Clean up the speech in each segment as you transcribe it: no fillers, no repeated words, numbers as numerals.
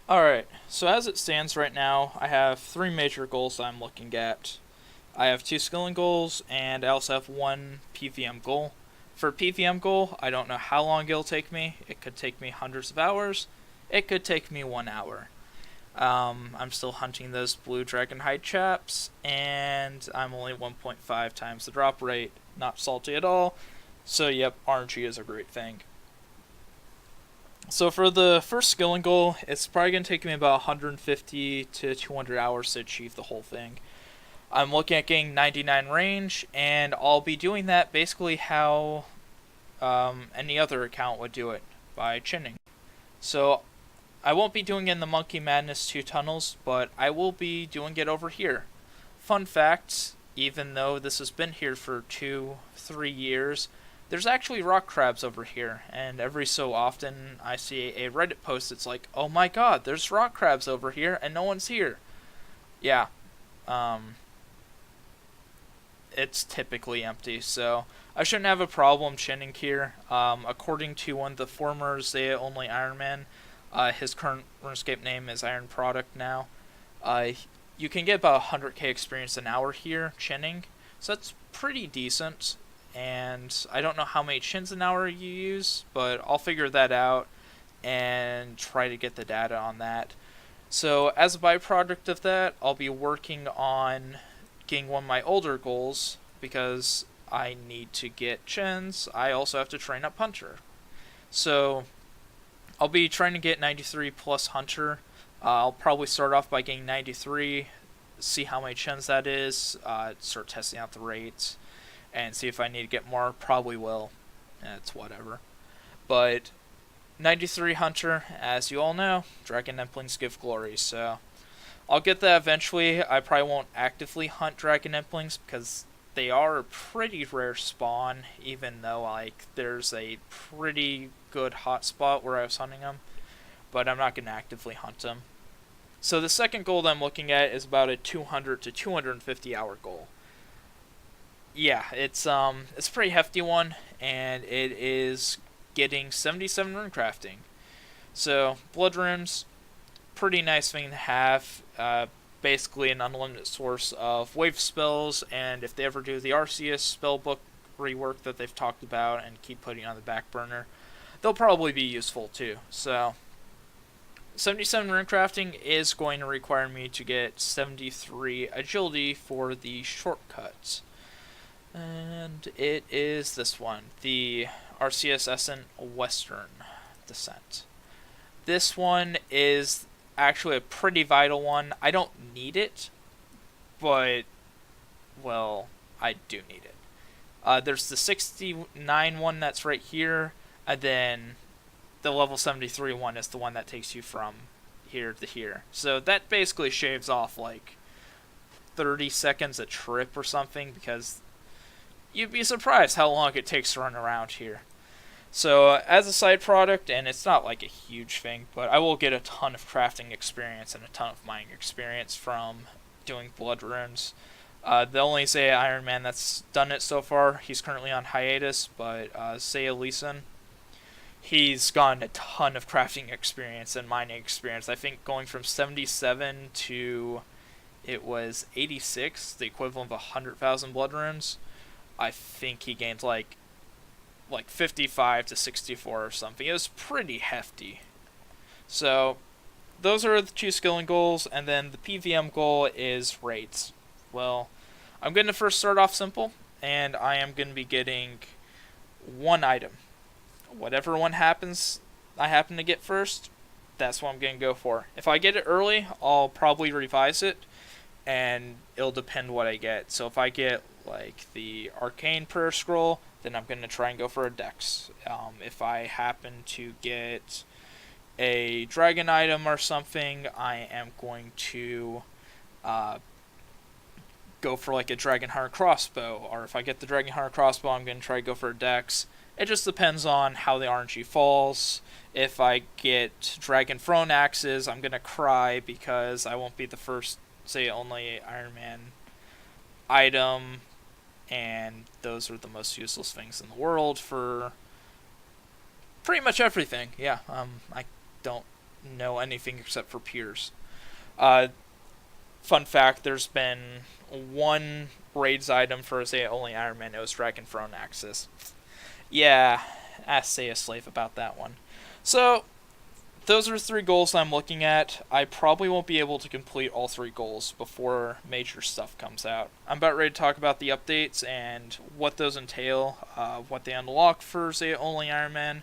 Alright, so as it stands right now, I have three major goals I'm looking at. I have two skilling goals, and I also have one PVM goal. For PVM goal, I don't know how long it'll take me. It could take me hundreds of hours. It could take me 1 hour. I'm still hunting those blue dragon hide chaps, and I'm only 1.5 times the drop rate. Not salty at all. So yep, RNG is a great thing. So for the first skilling goal, it's probably going to take me about 150 to 200 hours to achieve the whole thing. I'm looking at getting 99 range, and I'll be doing that basically how any other account would do it, by chinning. So I won't be doing it in the Monkey Madness 2 tunnels, but I will be doing it over here. Fun fact, even though this has been here for 2-3 years, there's actually rock crabs over here, and every so often I see a Reddit post that's like, oh my god, there's rock crabs over here, and no one's here. Yeah, um, it's typically empty, so I shouldn't have a problem chinning here. According to one of the former Zeah only Ironman, his current RuneScape name is Iron Product now. Uh, you can get about 100k experience an hour here chinning, so that's pretty decent. And I don't know how many chins an hour you use, but I'll figure that out and try to get the data on that. So as a byproduct of that, I'll be working on getting one of my older goals because I need to get chins. I also have to train up Hunter. So I'll be trying to get 93 plus Hunter. I'll probably start off by getting 93, see how many chins that is, start testing out the rates, and see if I need to get more. Probably will. It's whatever. But 93 Hunter, as you all know, Dragon Implings give glory, so I'll get that eventually. I probably won't actively hunt Dragon Implings because they are a pretty rare spawn, even though like there's a pretty good hotspot where I was hunting them, but I'm not going to actively hunt them. So the second goal that I'm looking at is about a 200 to 250 hour goal. Yeah, it's a pretty hefty one, and it is getting 77 rune crafting. So blood runes, pretty nice thing to have. Basically an unlimited source of wave spells, and if they ever do the Arceus spellbook rework that they've talked about and keep putting on the back burner, they'll probably be useful too. So 77 rune crafting is going to require me to get 73 agility for the shortcuts. And it is this one, the Arceus Ascent Western Descent. This one is actually a pretty vital one. I don't need it, but, well, I do need it. There's the 69 one that's right here, and then the level 73 one is the one that takes you from here to here. So that basically shaves off like 30 seconds a trip or something, because you'd be surprised how long it takes to run around here. So as a side product, and it's not like a huge thing, but I will get a ton of crafting experience and a ton of mining experience from doing blood runes. The only Zeah Ironman that's done it so far, he's currently on hiatus, but Zeah Leeson, he's gotten a ton of crafting experience and mining experience. I think going from 77 to, it was 86, the equivalent of 100,000 blood runes, I think he gained like 55 to 64 or something. It was pretty hefty. So those are the two skilling goals, and then the PVM goal is rates. Well, I'm going to first start off simple, and I am going to be getting one item. Whatever one happens I happen to get first, that's what I'm going to go for. If I get it early, I'll probably revise it, and it'll depend what I get. So if I get like the Arcane Prayer Scroll, then I'm going to try and go for a Dex. If I happen to get a Dragon item or something, I am going to go for like a Dragon Hunter Crossbow. Or if I get the Dragon Hunter Crossbow, I'm going to try to go for a Dex. It just depends on how the RNG falls. If I get Dragon Throne Axes, I'm going to cry because I won't be the first, say, only Ironman item, and those are the most useless things in the world for pretty much everything. Yeah, I don't know anything except for peers. Uh, Fun fact: there's been one raids item for Zeah only Ironman. It was Dragon Throne Axis. Yeah, ask Zeah Slave about that one. So those are 3 goals I'm looking at. I probably won't be able to complete all 3 goals before major stuff comes out. I'm about ready to talk about the updates and what those entail, what they unlock for Zeah only Ironman.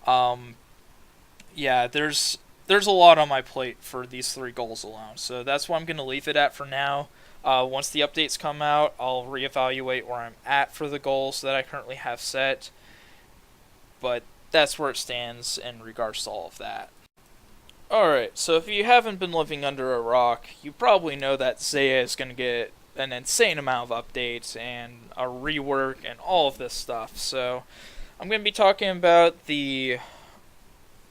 Um, yeah, there's a lot on my plate for these 3 goals alone, so that's what I'm gonna leave it at for now. Once the updates come out, I'll reevaluate where I'm at for the goals that I currently have set, but that's where it stands in regards to all of that. Alright, so if you haven't been living under a rock, you probably know that Zeah is going to get an insane amount of updates and a rework and all of this stuff. So I'm going to be talking about the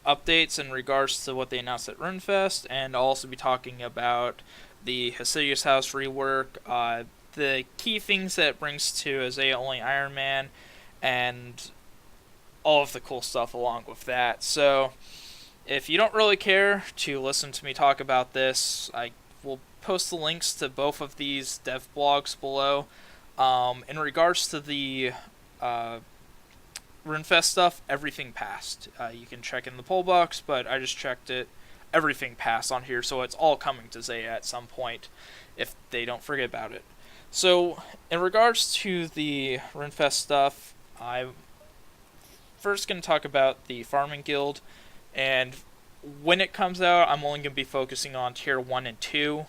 updates in regards to what they announced at Runefest, and I'll also be talking about the Hasidius House rework, the key things that it brings to a Zeah only Ironman, and all of the cool stuff along with that. So if you don't really care to listen to me talk about this, I will post the links to both of these dev blogs below. In regards to the Runefest stuff, everything passed. You can check in the poll box, but I just checked it. Everything passed on here, so it's all coming to Zeah at some point if they don't forget about it. So, in regards to the Runefest stuff, I'm first going to talk about the Farming Guild. And when it comes out, I'm only going to be focusing on Tier 1 and 2.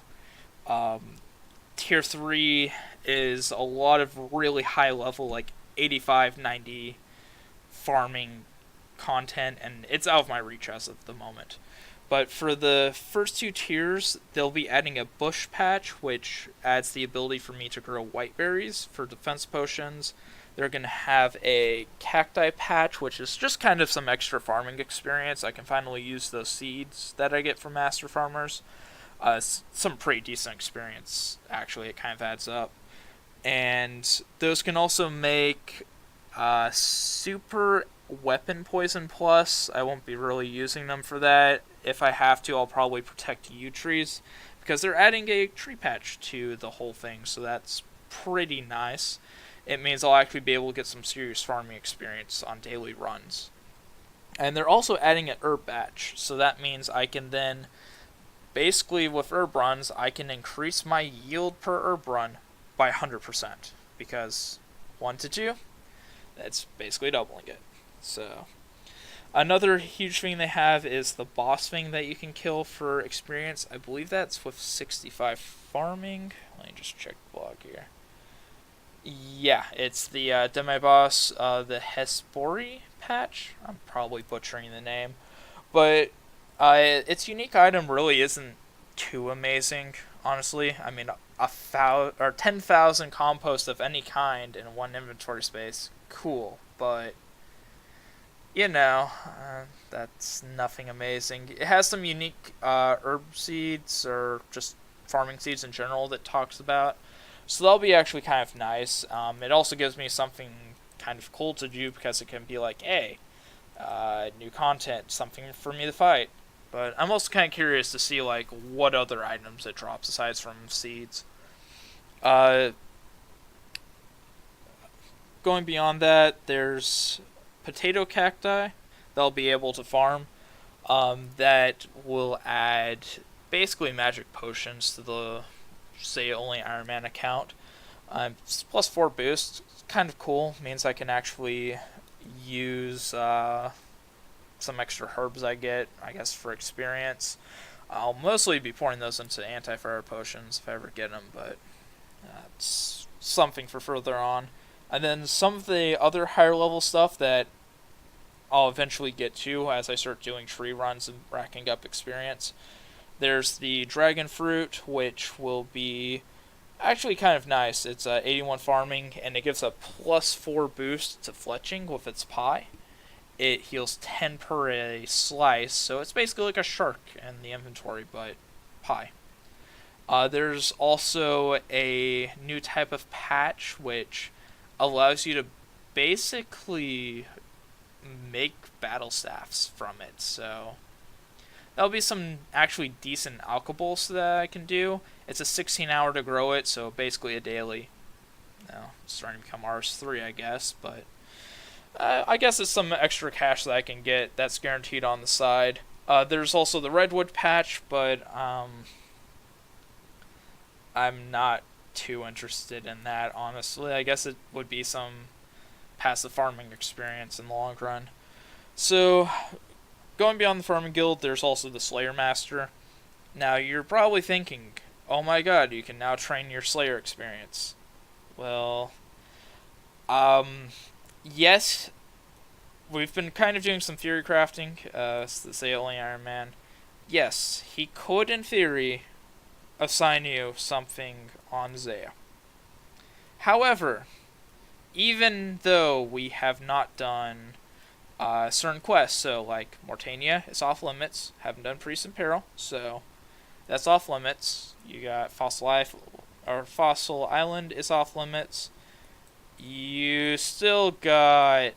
Tier 3 is a lot of really high level, like 85, 90 farming content, and it's out of my reach as of the moment. But for the first 2 tiers, they'll be adding a bush patch, which adds the ability for me to grow white berries for defense potions. They're going to have a cacti patch, which is just kind of some extra farming experience. I can finally use those seeds that I get from master farmers. Some pretty decent experience, actually. It kind of adds up. And those can also make super weapon poison plus. I won't be really using them for that. If I have to, I'll probably protect yew trees, because they're adding a tree patch to the whole thing, so that's pretty nice. It means I'll actually be able to get some serious farming experience on daily runs. And they're also adding an herb batch, so that means I can then, basically with herb runs, I can increase my yield per herb run by 100%, because 1 to 2, that's basically doubling it. So, another huge thing they have is the boss thing that you can kill for experience. I believe that's with 65 farming. Let me just check the blog here. Yeah, it's the demi-boss, the Hespori patch. I'm probably butchering the name. But its unique item really isn't too amazing, honestly. I mean, 10,000 compost of any kind in 1 inventory space, cool. But, that's nothing amazing. It has some unique herb seeds, or just farming seeds in general, that talks about. So that'll be actually kind of nice. It also gives me something kind of cool to do, because it can be like, hey, new content, something for me to fight. But I'm also kind of curious to see like what other items it drops aside from seeds. Going beyond that, there's potato cacti they'll be able to farm, that will add basically magic potions to the Zeah only Ironman account. Plus 4 boost, kind of cool. Means I can actually use some extra herbs I get, I guess, for experience. I'll mostly be pouring those into anti-fire potions if I ever get them, but it's something for further on. And then some of the other higher level stuff that I'll eventually get to as I start doing tree runs and racking up experience. There's the dragon fruit, which will be actually kind of nice. It's 81 farming, and it gives a plus 4 boost to fletching with its pie. It heals 10 per a slice, so it's basically like a shark in the inventory, but pie. There's also a new type of patch, which allows you to basically make battle staffs from it. So That'll be some actually decent alkables that I can do. It's a 16 hour to grow it, so basically a daily. It's starting to become RS3, I guess, but I guess it's some extra cash that I can get that's guaranteed on the side. There's also the redwood patch, but I'm not too interested in that, honestly. I guess it would be some passive farming experience in the long run. So, going beyond the farming guild, there's also the Slayer Master. Now, you're probably thinking, oh my god, you can now train your Slayer experience. Well, yes, we've been kind of doing some theory crafting, the Zeah only Ironman. Yes, he could, in theory, assign you something on Zeah. However, even though we have not done certain quests, so like Mortania is off limits, haven't done Priest in Peril, so that's off limits. You got Fossil Island is off limits. You still got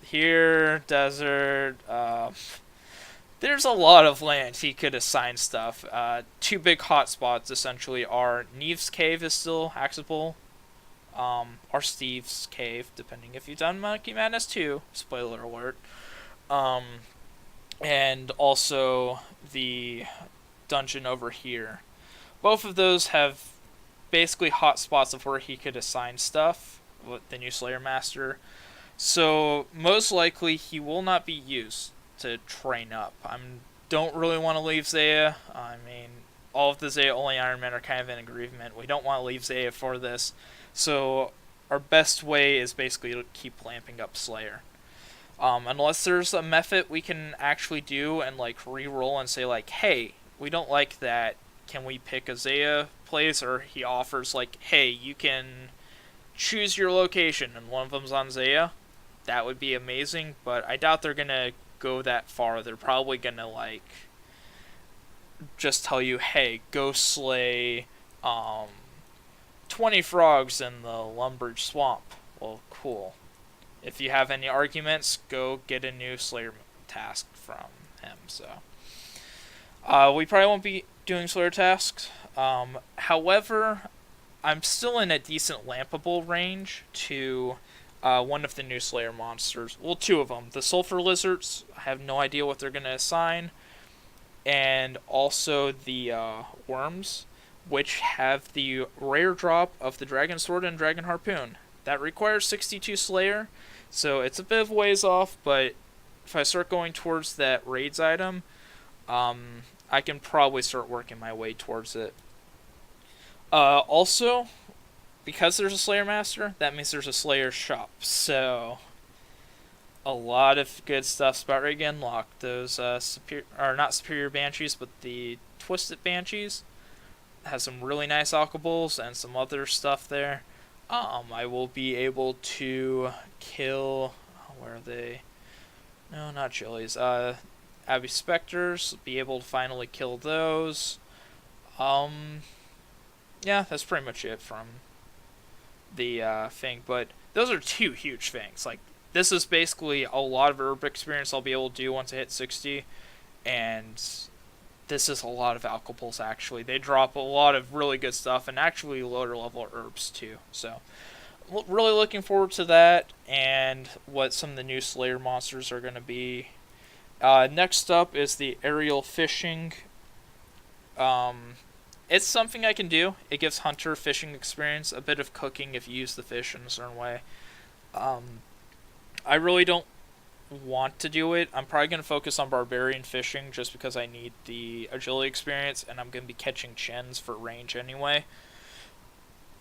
here, desert. There's a lot of land he could assign stuff. Two big hotspots essentially are Neve's Cave is still accessible, or Steve's Cave, depending if you've done Monkey Madness 2. Spoiler alert. And also the dungeon over here. Both of those have basically hotspots of where he could assign stuff with the new Slayer Master. So most likely he will not be used to train up. I don't really want to leave Zeah. I mean, all of the Zeah only Ironmen are kind of in agreement. We don't want to leave Zeah for this. So our best way is basically to keep lamping up Slayer. Unless there's a method we can actually do and like re-roll and say like, hey, we don't like that. Can we pick a Zeah place? Or he offers like, hey, you can choose your location and one of them's on Zeah. That would be amazing, but I doubt they're gonna go that far. They're probably gonna like just tell you, hey, go slay 20 frogs in the Lumbridge Swamp. Well, cool. If you have any arguments, go get a new Slayer task from him. So we probably won't be doing Slayer tasks. However, I'm still in a decent lampable range to one of the new Slayer monsters. Well, two of them. The Sulfur Lizards, I have no idea what they're going to assign. And also the Worms, which have the rare drop of the Dragon Sword and Dragon Harpoon. That requires 62 Slayer, so it's a bit of ways off, but if I start going towards that raids item, I can probably start working my way towards it. Also, because there's a Slayer Master, that means there's a Slayer shop, so a lot of good stuff's about ready to get unlocked. Those not Superior Banshees, but the Twisted Banshees has some really nice alkables and some other stuff there. I will be able to kill, where are they? No, not Chili's. Abbey Specters, be able to finally kill those. Yeah, that's pretty much it from the thing, but those are two huge things. Like, this is basically a lot of herb experience I'll be able to do once I hit 60, and this is a lot of alkables, actually. They drop a lot of really good stuff, and actually lower level herbs, too. So, really looking forward to that, and what some of the new Slayer monsters are going to be. Next up is the aerial fishing. It's something I can do. It gives hunter fishing experience, a bit of cooking if you use the fish in a certain way. I really don't want to do it. I'm probably going to focus on barbarian fishing just because I need the agility experience, and I'm going to be catching chins for range anyway.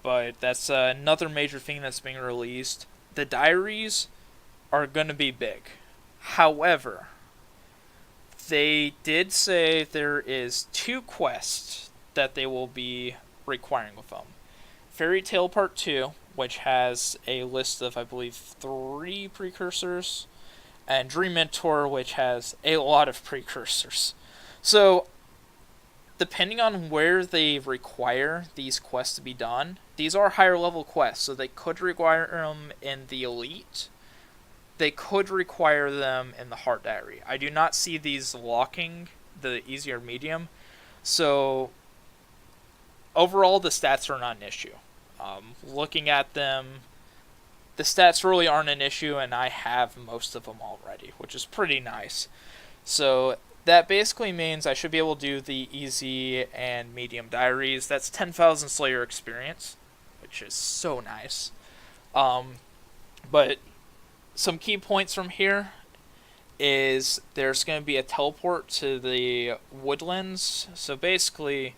But that's another major thing that's being released. The diaries are going to be big. However, they did say there is 2 quests that they will be requiring with them. Fairy Tale Part 2, which has a list of, I believe, 3 precursors, and Dream Mentor, which has a lot of precursors. So, depending on where they require these quests to be done, these are higher level quests, so they could require them in the Elite, they could require them in the hard diary. I do not see these locking the easy or medium. So overall, the stats are not an issue. Looking at them, the stats really aren't an issue, and I have most of them already, which is pretty nice. So that basically means I should be able to do the easy and medium diaries. That's 10,000 Slayer experience, which is so nice. But some key points from here is there's going to be a teleport to the woodlands. So basically,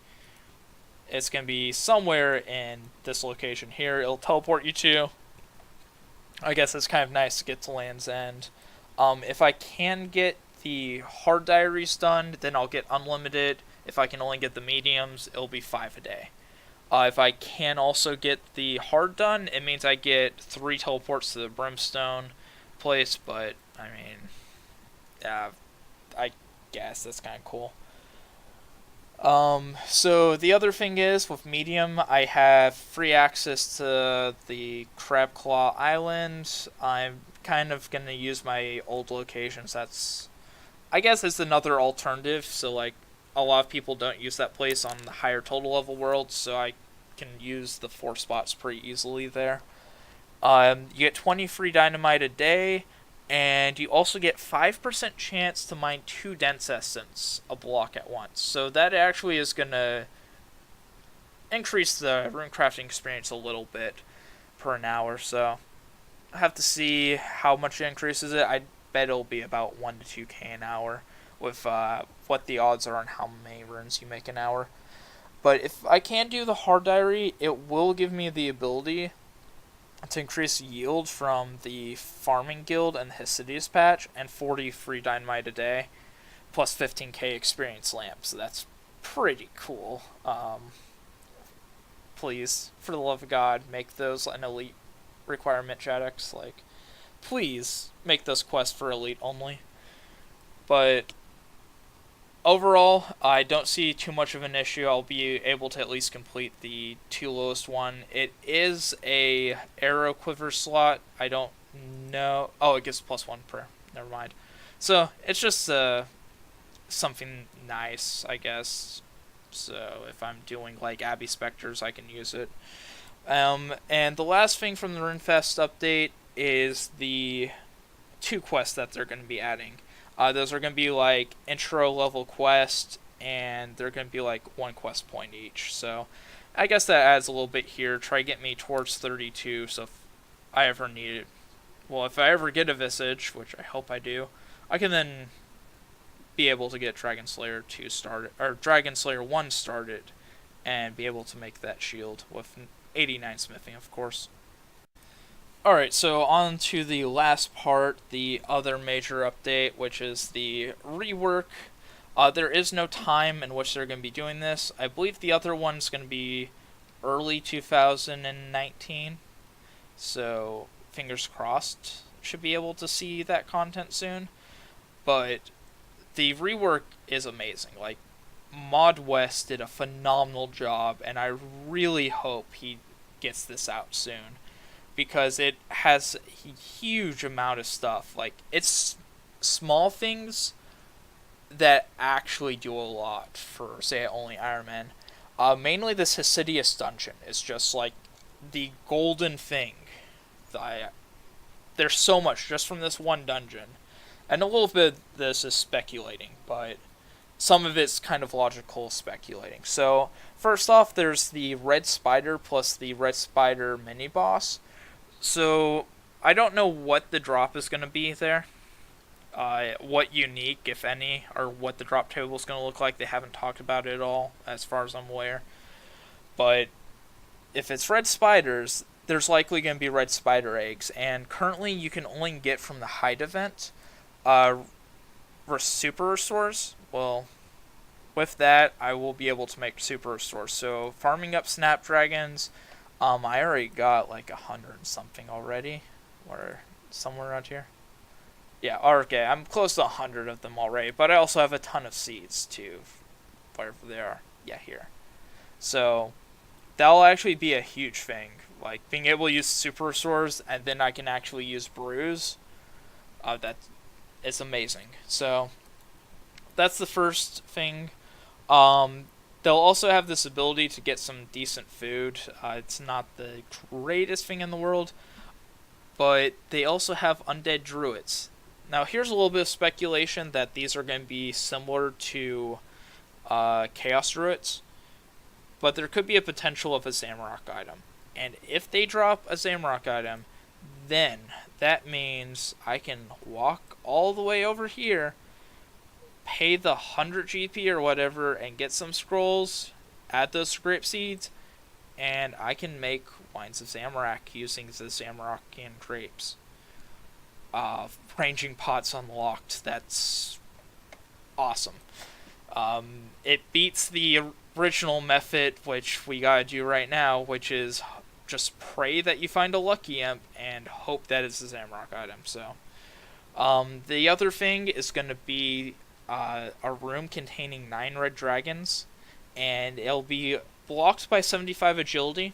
it's going to be somewhere in this location here. It'll teleport you to. I guess it's kind of nice to get to Land's End. If I can get the hard diaries done, then I'll get unlimited. If I can only get the mediums, it'll be 5 a day. If I can also get the hard done, it means I get 3 teleports to the Brimstone place, but, I mean, I guess that's kind of cool. So the other thing is, with medium, I have free access to the Crab Claw Island. I'm kind of going to use my old locations. That's, I guess it's another alternative, so like, a lot of people don't use that place on the higher total level worlds, so I can use the 4 spots pretty easily there. You get 20 free dynamite a day, and you also get 5% chance to mine 2 dense essence a block at once. So that actually is going to increase the rune crafting experience a little bit per an hour. So I have to see how much it increases it. I bet it'll be about 1 to 2k an hour with what the odds are on how many runes you make an hour. But if I can do the hard diary, it will give me the ability to increase yield from the farming guild and the Hesidius patch, and 40 free dynamite a day, plus 15k experience lamps. So that's pretty cool. Please, for the love of God, make those an elite requirement, Shadex. Like, please make those quests for elite only. But overall, I don't see too much of an issue. I'll be able to at least complete the 2 lowest one. It is a arrow quiver slot. I don't know. Oh, it gives +1 per. Never mind. So it's just something nice, I guess. So if I'm doing like Abbey Spectres, I can use it. And the last thing from the Runefest update is the 2 quests that they're going to be adding. Those are going to be like intro level quest, and they're going to be like 1 quest point each. So I guess that adds a little bit here. Try to get me towards 32. So if I ever need it, well, if I ever get a Visage, which I hope I do, I can then be able to get Dragon Slayer 2 started, or Dragon Slayer 1 started, and be able to make that shield with 89 smithing, of course. Alright, so on to the last part, the other major update, which is the rework. There is no time in which they're going to be doing this. I believe the other one's going to be early 2019, so fingers crossed should be able to see that content soon. But the rework is amazing. Like, Mod West did a phenomenal job, and I really hope he gets this out soon, because it has a huge amount of stuff. Like, it's small things that actually do a lot for, say, only Ironman. Mainly this Hesidius dungeon is just like the golden thing. There's so much just from this one dungeon. And a little bit of this is speculating, but some of it's kind of logical speculating. So, first off, there's the Red Spider plus the Red Spider mini-boss. So, I don't know what the drop is going to be there. What unique, if any, or what the drop table is going to look like. They haven't talked about it at all, as far as I'm aware. But if it's red spiders, there's likely going to be red spider eggs. And currently, you can only get from the Hide event super restores. Well, with that, I will be able to make super restores. So, farming up snapdragons, I already got like 100 and something already, or somewhere around here. Yeah, okay, I'm close to 100 of them already, but I also have a ton of seeds too, wherever they are. Yeah, here. So, that'll actually be a huge thing. Like, being able to use super restores, and then I can actually use brews. That is amazing. So that's the first thing. Um, they'll also have this ability to get some decent food. It's not the greatest thing in the world, but they also have undead druids. Now, here's a little bit of speculation that these are going to be similar to Chaos Druids, but there could be a potential of a Zamrock item. And if they drop a Zamrock item, then that means I can walk all the way over here, pay the 100 GP or whatever, and get some scrolls, add those scrape seeds, and I can make Wines of Zamorak using the Zamorakian grapes. Ranging pots unlocked. That's awesome. It beats the original method, which we gotta do right now, which is just pray that you find a lucky imp and hope that it's a Zamrock item. So, the other thing is going to be a room containing 9 red dragons, and it'll be blocked by 75 agility.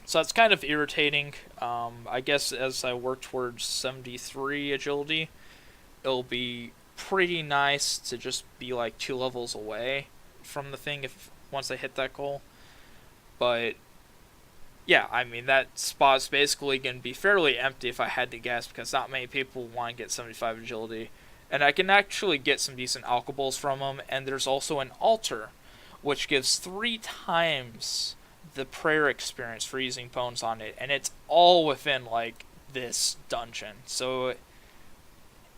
So that's kind of irritating. I guess as I work towards 73 agility, it'll be pretty nice to just be like 2 levels away from the thing if once I hit that goal. But yeah, I mean, that spot's basically going to be fairly empty if I had to guess, because not many people want to get 75 agility. And I can actually get some decent alcohols from them, and there's also an altar, which gives 3 times the prayer experience for using bones on it, and it's all within, like, this dungeon. So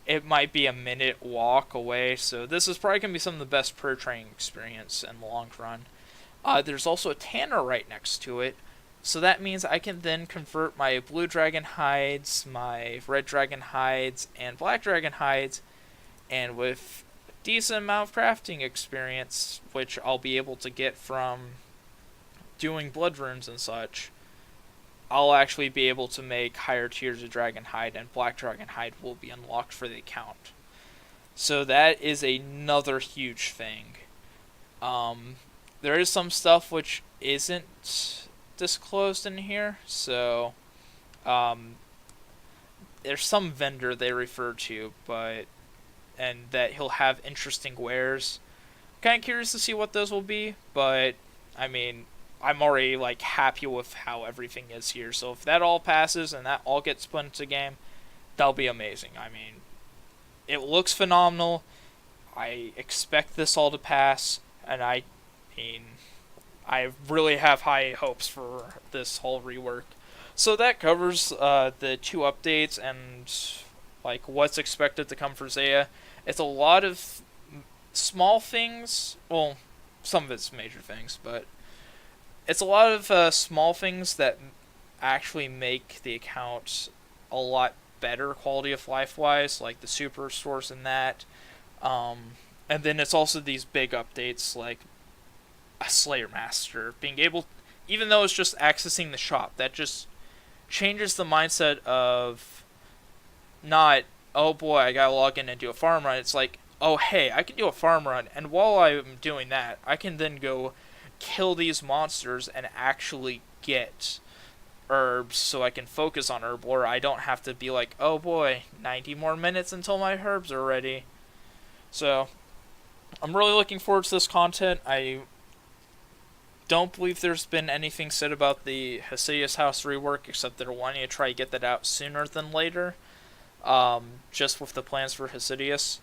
it might be a minute walk away, so this is probably going to be some of the best prayer training experience in the long run. There's also a tanner right next to it, so that means I can then convert my blue dragon hides, my red dragon hides, and black dragon hides, and with a decent amount of crafting experience, which I'll be able to get from doing blood runes and such, I'll actually be able to make higher tiers of dragon hide, and black dragon hide will be unlocked for the account. So that is another huge thing. There is some stuff which isn't disclosed in here, so there's some vendor they refer to, and that he'll have interesting wares. Kind of curious to see what those will be, but I mean, I'm already like happy with how everything is here. So if that all passes and that all gets put into game, that'll be amazing. I mean, it looks phenomenal. I expect this all to pass, and I mean, I really have high hopes for this whole rework. So that covers the 2 updates and like what's expected to come for Zeah. It's a lot of small things. Well, some of it's major things, but it's a lot of small things that actually make the account a lot better quality of life wise, like the super stores and that. And then it's also these big updates like a Slayer Master being able, even though it's just accessing the shop, that just changes the mindset of not, oh boy, I gotta log in and do a farm run. It's like, oh hey, I can do a farm run, and while I'm doing that, I can then go kill these monsters and actually get herbs so I can focus on herb lore. I don't have to be like, oh boy, 90 more minutes until my herbs are ready. So I'm really looking forward to this content. I don't believe there's been anything said about the Hasidius House rework, except they're wanting to try to get that out sooner than later, just with the plans for Hasidius.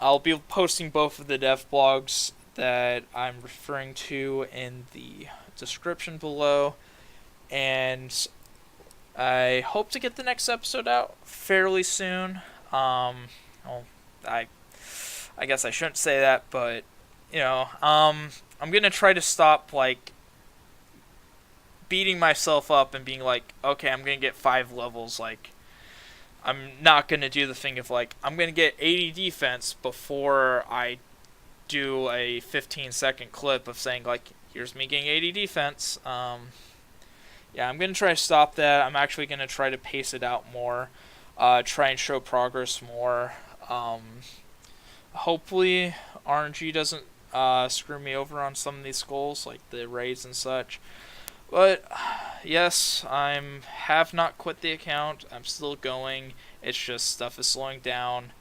I'll be posting both of the dev blogs that I'm referring to in the description below, and I hope to get the next episode out fairly soon. Well, I guess I shouldn't say that, but you know, I'm gonna try to stop like beating myself up and being like, okay, I'm gonna get 5 levels. Like, I'm not gonna do the thing of like, I'm gonna get 80 defense before I do a 15-second clip of saying like, here's me getting 80 defense. Yeah, I'm gonna try to stop that. I'm actually gonna try to pace it out more, try and show progress more. Hopefully RNG doesn't screw me over on some of these goals, like the raids and such. But yes, have not quit the account. I'm still going. It's just stuff is slowing down,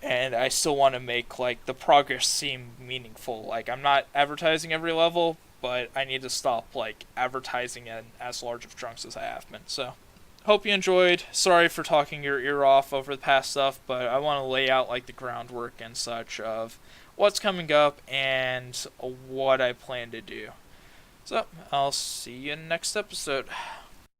and I still want to make like the progress seem meaningful. Like I'm not advertising every level, but I need to stop like advertising in as large of chunks as I have been. So hope you enjoyed. Sorry for talking your ear off over the past stuff, but I want to lay out like the groundwork and such of what's coming up and what I plan to do. So I'll see you in the next episode.